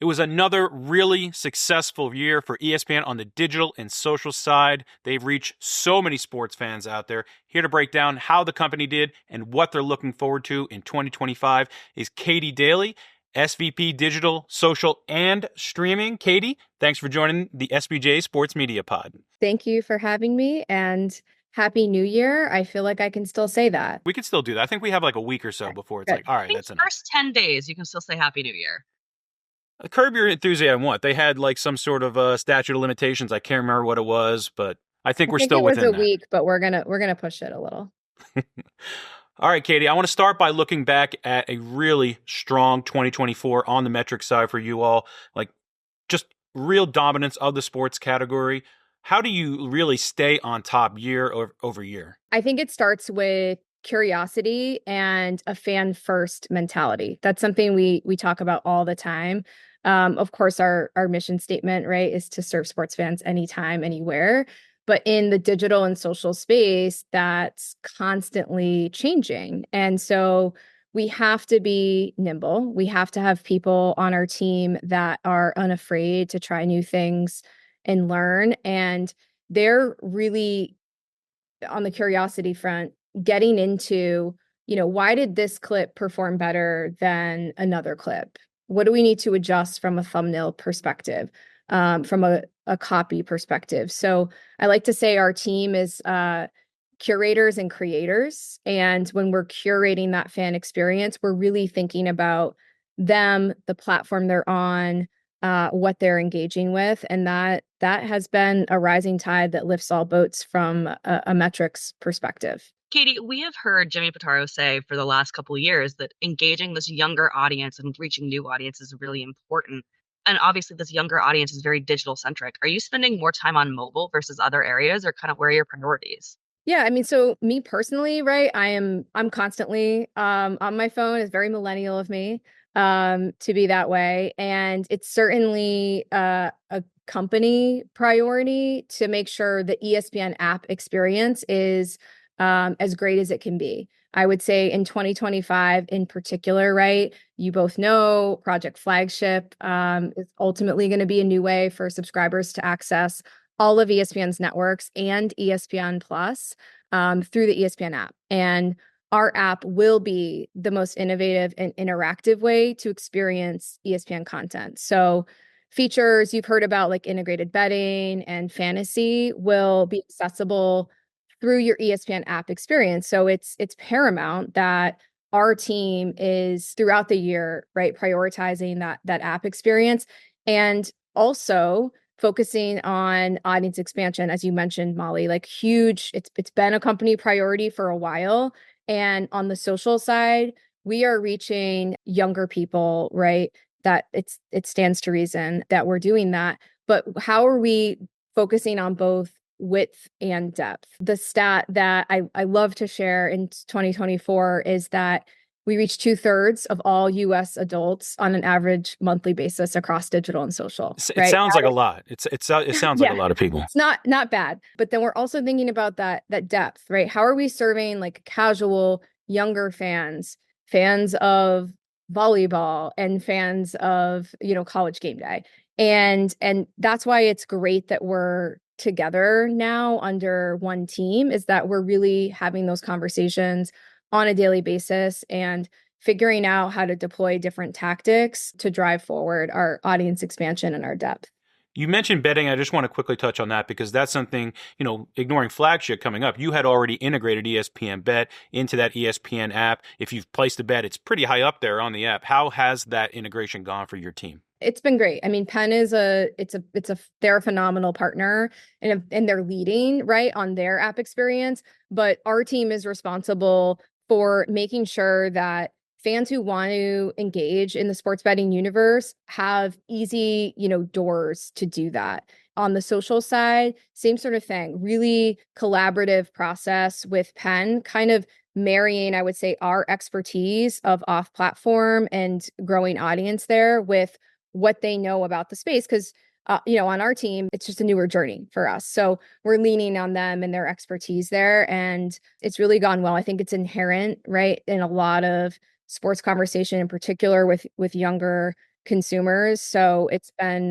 It was another really successful year for ESPN on the digital and social side. They've reached so many sports fans out there. Here to break down how the company did and what they're looking forward to in 2025 is Kaitee Daley, SVP Digital, Social, and Streaming. Kaitee, thanks for joining the SBJ Sports Media Pod. Thank you for having me, and Happy New Year. I feel like I can still say that. We can still do that. I think we have like a week or so before it's Good. like, all I right, think that's enough. first 10 days, you can still say Happy New Year. Curb Your Enthusiasm, what? They had like some sort of statute of limitations. I can't remember what it was, but I think we're still within it was that. a week, but we're gonna push it a little. All right, Kaitee, I want to start by looking back at a really strong 2024 on the metric side for you all, like just real dominance of the sports category. How do you really stay on top year over year? I think it starts with curiosity and a fan first mentality. That's something we talk about all the time. Of course, our mission statement, right, is to serve sports fans anytime, anywhere. But in the digital and social space, that's constantly changing. And so we have to be nimble. We have to have people on our team that are unafraid to try new things and learn. And they're really on the curiosity front, getting into, why did this clip perform better than another clip? What do we need to adjust from a thumbnail perspective, from a copy perspective? So I like to say our team is curators and creators. And when we're curating that fan experience, we're really thinking about them, the platform they're on, what they're engaging with. And that has been a rising tide that lifts all boats from a metrics perspective. Kaitee, we have heard Jimmy Pitaro say for the last couple of years that engaging this younger audience and reaching new audiences is really important. And obviously, this younger audience is very digital centric. Are you spending more time on mobile versus other areas, or kind of where are your priorities? Yeah, I mean, so me personally, right? I'm constantly on my phone. It's very millennial of me to be that way, and it's certainly a company priority to make sure the ESPN app experience is as great as it can be. I would say in 2025 in particular, right? You both know Project Flagship is ultimately going to be a new way for subscribers to access all of ESPN's networks and ESPN Plus through the ESPN app. And our app will be the most innovative and interactive way to experience ESPN content. So features you've heard about like integrated betting and fantasy will be accessible through your ESPN app experience. So it's paramount that our team is throughout the year, right, prioritizing that app experience, and also focusing on audience expansion, as you mentioned, Molly, like huge. It's been a company priority for a while. And on the social side, we are reaching younger people, right? That it stands to reason that we're doing that. But how are we focusing on both width and depth? The stat that I love to share in 2024 is that we reach 2/3 of all US adults on an average monthly basis across digital and social. It sounds like a lot. It sounds like a lot of people. It's not bad. But then we're also thinking about that depth, right? How are we serving like casual, younger fans of volleyball and fans of, college game day? And that's why it's great that we're together now under one team, is that we're really having those conversations on a daily basis and figuring out how to deploy different tactics to drive forward our audience expansion and our depth. You mentioned betting. I just want to quickly touch on that because that's something, ignoring Flagship coming up, you had already integrated ESPN Bet into that ESPN app. If you've placed a bet, it's pretty high up there on the app. How has that integration gone for your team? It's been great. I mean, Penn they're a phenomenal partner, and they're leading right on their app experience, but our team is responsible for making sure that fans who want to engage in the sports betting universe have easy, doors to do that. On the social side, same sort of thing, really collaborative process with Penn, kind of marrying, I would say, our expertise of off platform and growing audience there with what they know about the space. Because, on our team, it's just a newer journey for us. So we're leaning on them and their expertise there. And it's really gone well. I think it's inherent, right, in a lot of sports conversation, in particular with younger consumers. So it's been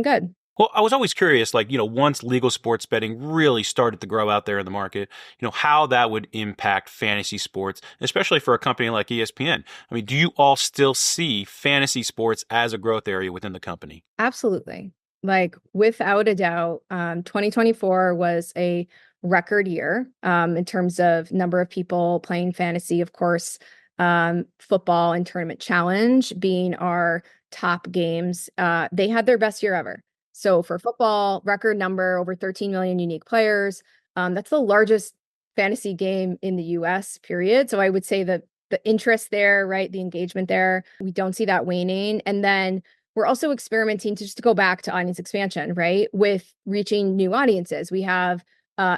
good. Well, I was always curious, like, once legal sports betting really started to grow out there in the market, how that would impact fantasy sports, especially for a company like ESPN. I mean, do you all still see fantasy sports as a growth area within the company? Absolutely. Like without a doubt, 2024 was a record year in terms of number of people playing fantasy. Of course, football and tournament challenge being our top games. They had their best year ever. So for football, record number, over 13 million unique players. That's the largest fantasy game in the US, period. So I would say that the interest there, right? The engagement there, we don't see that waning. And then we're also experimenting to just go back to audience expansion, right? With reaching new audiences. We have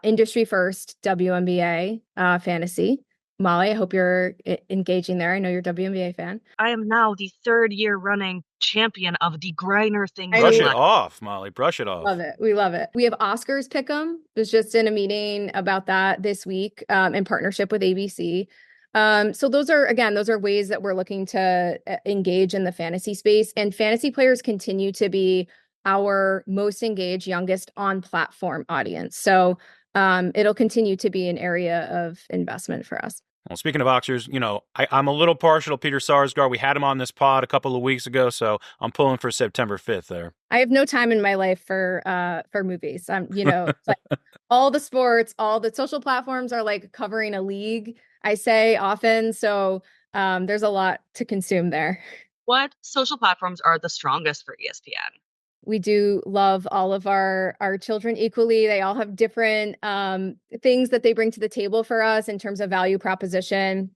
industry first WNBA fantasy. Molly, I hope you're engaging there. I know you're a WNBA fan. I am now the third year running champion of the Griner thing. Brush it off, Molly. Brush it off. Love it. We love it. We have Oscars Pick'em. Was just in a meeting about that this week in partnership with ABC. So those are ways that we're looking to engage in the fantasy space, and fantasy players continue to be our most engaged, youngest on platform audience. So it'll continue to be an area of investment for us. Well, speaking of Oscars, I'm a little partial to Peter Sarsgaard. We had him on this pod a couple of weeks ago, so I'm pulling for September 5th there. I have no time in my life for movies. It's like all the sports, all the social platforms are like covering a league, I say often. So there's a lot to consume there. What social platforms are the strongest for ESPN? We do love all of our children equally. They all have different things that they bring to the table for us in terms of value proposition.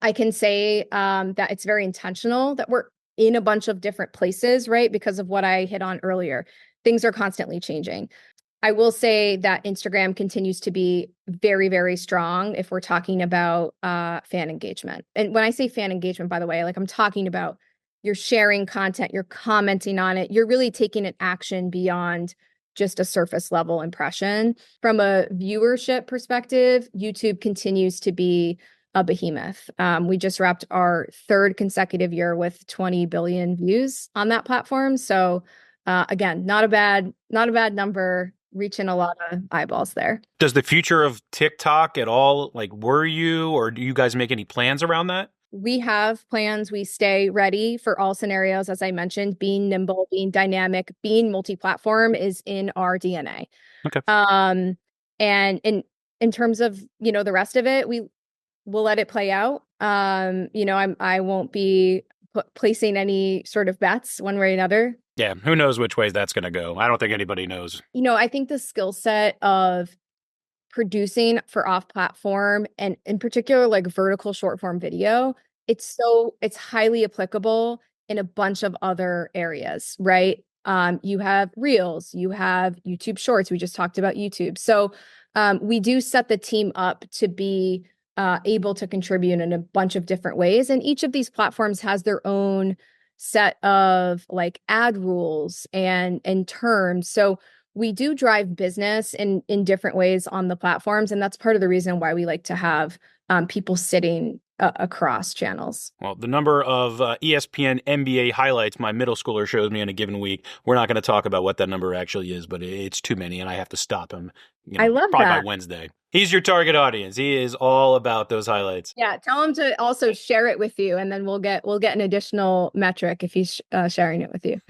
I can say that it's very intentional that we're in a bunch of different places, right? Because of what I hit on earlier. Things are constantly changing. I will say that Instagram continues to be very, very strong if we're talking about fan engagement. And when I say fan engagement, by the way, like I'm talking about you're sharing content, you're commenting on it, you're really taking an action beyond just a surface level impression. From a viewership perspective, YouTube continues to be a behemoth. We just wrapped our third consecutive year with 20 billion views on that platform. So again, not a bad number, reaching a lot of eyeballs there. Does the future of TikTok at all worry you, or do you guys make any plans around that? We have plans. We stay ready for all scenarios. As I mentioned, being nimble, being dynamic, being multi-platform is in our DNA. Okay. And in terms of, the rest of it, we'll let it play out. I won't be placing any sort of bets one way or another. Yeah. Who knows which way that's going to go? I don't think anybody knows. I think the skill set of producing for off-platform and in particular like vertical short form video, it's highly applicable in a bunch of other areas, right? You have Reels, you have YouTube Shorts. We just talked about YouTube. So we do set the team up to be able to contribute in a bunch of different ways. And each of these platforms has their own set of like ad rules and terms. So we do drive business in different ways on the platforms. And that's part of the reason why we like to have people sitting across channels. Well, the number of ESPN NBA highlights my middle schooler shows me in a given week, we're not going to talk about what that number actually is, but it's too many and I have to stop him. I love probably that. By Wednesday. He's your target audience. He is all about those highlights. Yeah, tell him to also share it with you, and then we'll get an additional metric if he's sharing it with you.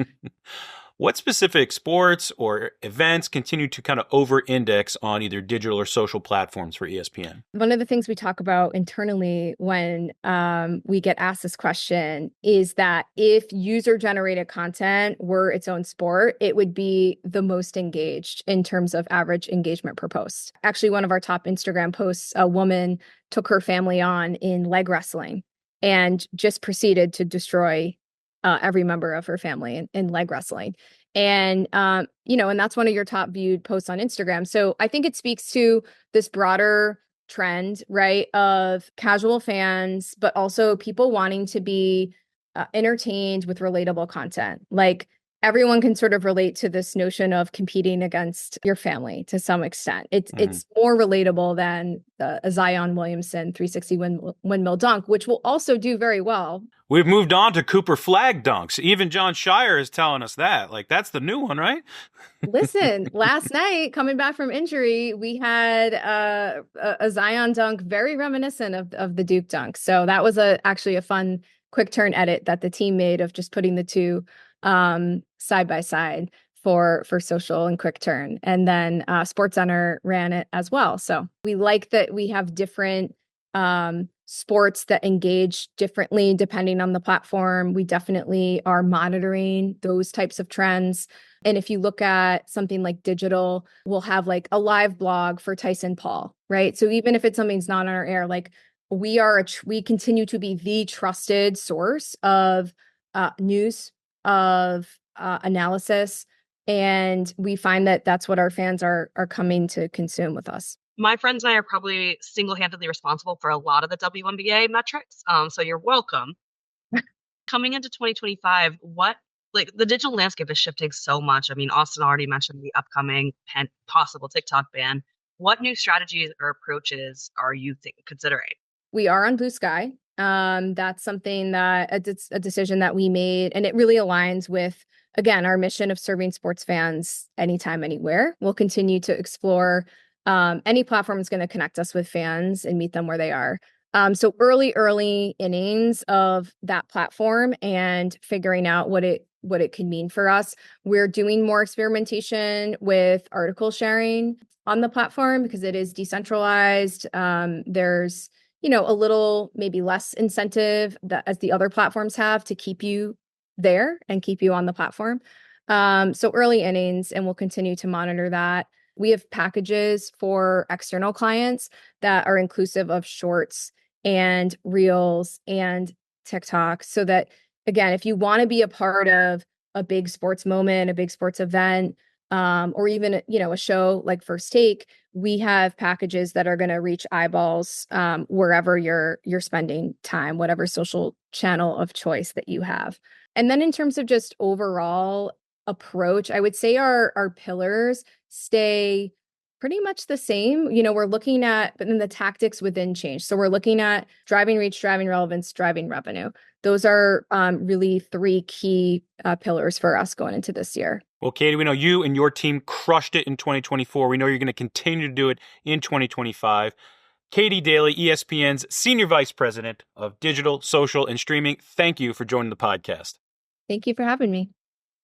What specific sports or events continue to kind of over-index on either digital or social platforms for ESPN? One of the things we talk about internally when we get asked this question is that if user-generated content were its own sport, it would be the most engaged in terms of average engagement per post. Actually, one of our top Instagram posts, a woman took her family on in leg wrestling and just proceeded to destroy every member of her family in leg wrestling. And, and that's one of your top viewed posts on Instagram. So I think it speaks to this broader trend, right, of casual fans, but also people wanting to be entertained with relatable content. Like everyone can sort of relate to this notion of competing against your family to some extent. It's more relatable than a Zion Williamson 360 windmill dunk, which will also do very well. We've moved on to Cooper flag dunks. Even John Shire is telling us that. Like, that's the new one, right? Listen, last night, coming back from injury, we had a Zion dunk very reminiscent of the Duke dunk. So that was actually a fun quick turn edit that the team made of just putting the two side by side for social and quick turn. And then SportsCenter ran it as well. So we like that we have different sports that engage differently depending on the platform. We definitely are monitoring those types of trends. And if you look at something like digital, we'll have like a live blog for Tyson Paul, right? So even if it's something's not on our air, like we continue to be the trusted source of news, of analysis, and we find that that's what our fans are coming to consume with us. My friends and I are probably single-handedly responsible for a lot of the WNBA metrics. So you're welcome. Coming into 2025, like the digital landscape is shifting so much. I mean, Austin already mentioned the upcoming possible TikTok ban. What new strategies or approaches are you considering? We are on Blue Sky. That's something that a decision that we made, and it really aligns with, again, our mission of serving sports fans anytime, anywhere. We'll continue to explore any platform is going to connect us with fans and meet them where they are. So early innings of that platform and figuring out what it can mean for us. We're doing more experimentation with article sharing on the platform because it is decentralized. There's a little maybe less incentive as the other platforms have to keep you there and keep you on the platform. So early innings, and we'll continue to monitor that. We have packages for external clients that are inclusive of shorts and reels and TikTok, so that, again, if you want to be a part of a big sports moment, a big sports event, or even a show like First Take, we have packages that are going to reach eyeballs wherever you're spending time, whatever social channel of choice that you have. And then in terms of just overall approach, I would say our pillars stay pretty much the same. We're looking at, but then the tactics within change. So we're looking at driving reach, driving relevance, driving revenue. Those are really three key pillars for us going into this year. Well, Kaitee, we know you and your team crushed it in 2024. We know you're going to continue to do it in 2025. Kaitee Daley, ESPN's Senior Vice President of Digital, Social, and Streaming, thank you for joining the podcast. Thank you for having me.